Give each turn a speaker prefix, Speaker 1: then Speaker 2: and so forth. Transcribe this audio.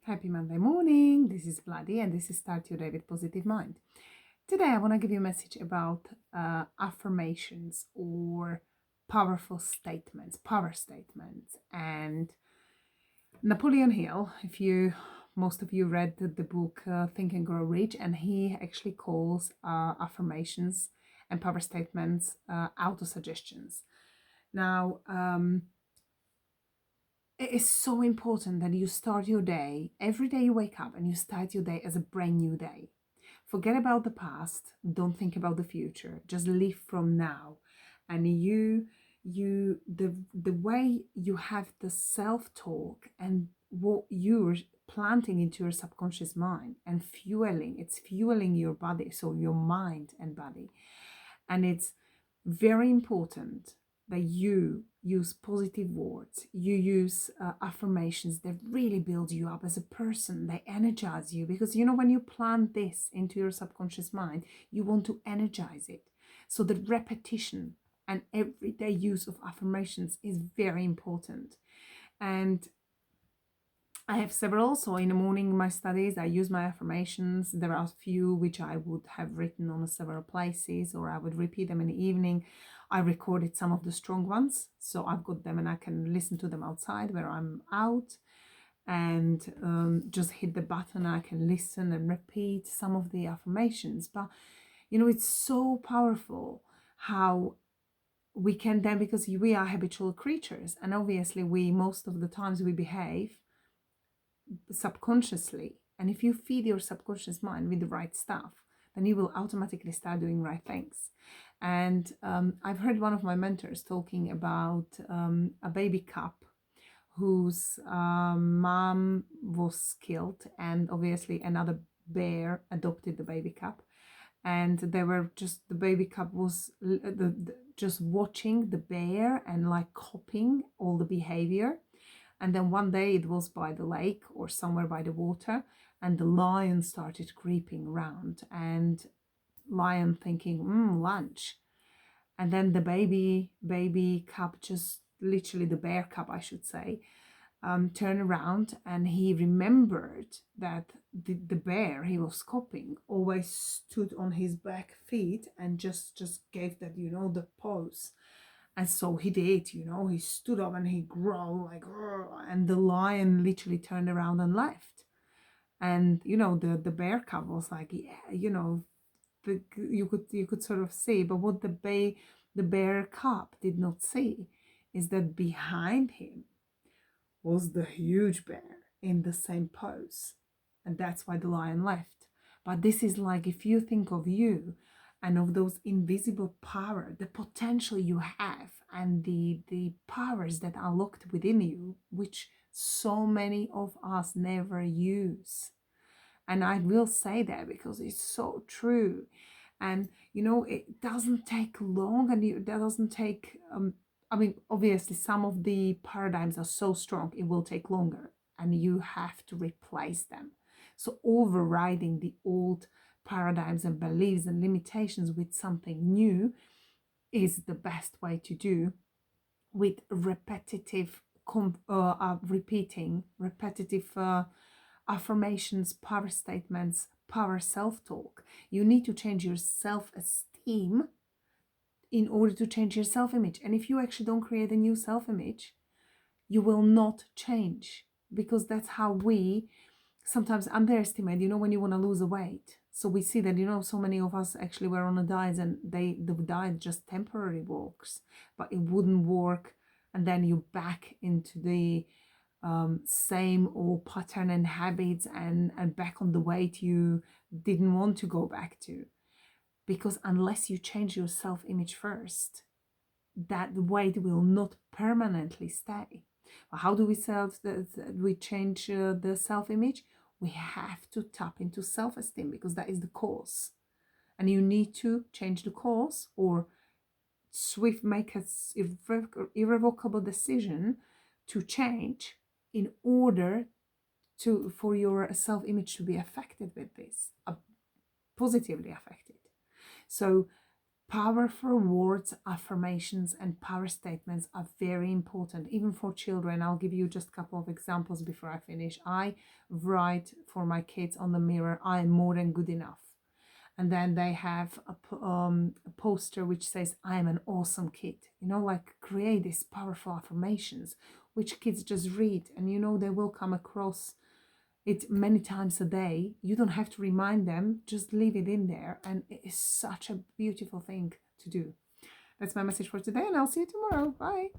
Speaker 1: Happy Monday morning. This is Vladi and this is Start Your Day with Positive Mind. Today I want to give you a message about affirmations or powerful statements, power statements. And Napoleon Hill, most of you read the book Think and Grow Rich, and he actually calls affirmations and power statements auto-suggestions. Now, it is so important that you start your day, every day you wake up and you start your day as a brand new day. Forget about the past, don't think about the future, just live from now. And the way you have the self-talk and what you're planting into your subconscious mind and it's fueling your body, so your mind and body. And it's very important that you use positive words, you use affirmations that really build you up as a person, they energize you. Because when you plant this into your subconscious mind, you want to energize it. So the repetition and everyday use of affirmations is very important. And I have several. So in the morning, in my studies, I use my affirmations. There are a few which I would have written on several places, or I would repeat them in the evening. I recorded some of the strong ones, so I've got them and I can listen to them outside where I'm out, and just hit the button. I can listen and repeat some of the affirmations. But it's so powerful how we can then, because we are habitual creatures, and obviously most of the times we behave subconsciously. And if you feed your subconscious mind with the right stuff, then you will automatically start doing right things. And I've heard one of my mentors talking about a baby cub whose mom was killed, and obviously another bear adopted the baby cub. And the baby cub was just watching the bear and like copying all the behavior. And then one day it was by the lake or somewhere by the water, and the lion started creeping around, and lion thinking, lunch. And then the baby cub, just literally the bear cub, I should say, turned around, and he remembered that the bear he was copying always stood on his back feet and just gave that, the pose. And so he did, he stood up and he growled like, and the lion literally turned around and left. And, the bear cub was like, yeah, you could sort of see. But what the bear cub did not see is that behind him was the huge bear in the same pose. And that's why the lion left. But this is like, if you think of you and of those invisible power, the potential you have, and the powers that are locked within you, which so many of us never use. And I will say that because it's so true. And it doesn't take long, and that doesn't take obviously some of the paradigms are so strong, it will take longer, and you have to replace them. So overriding the old paradigms and beliefs and limitations with something new is the best way to do, with repetitive repetitive affirmations, power statements, power self-talk. You need to change your self-esteem in order to change your self-image. And if you actually don't create a new self-image, you will not change, because that's how we sometimes underestimate, when you want to lose a weight. So we see that, so many of us actually were on a diet, and the diet just temporarily works, but it wouldn't work. And then you back into the same old pattern and habits, and back on the weight you didn't want to go back to. Because unless you change your self-image first, that weight will not permanently stay. How do we change the self-image? We have to tap into self-esteem, because that is the cause. And you need to change the cause, or make an irrevocable decision to change in order for your self-image to be affected with this, positively affected. So Powerful words, affirmations, and power statements are very important, even for children. I'll give you just a couple of examples before I finish. I write for my kids on the mirror, I am more than good enough. And then they have a poster which says, I am an awesome kid. You know, like create these powerful affirmations, which kids just read, and you know, they will come across it many times a day. You don't have to remind them, just leave it in there. And it is such a beautiful thing to do. That's my message for today, and I'll see you tomorrow. Bye.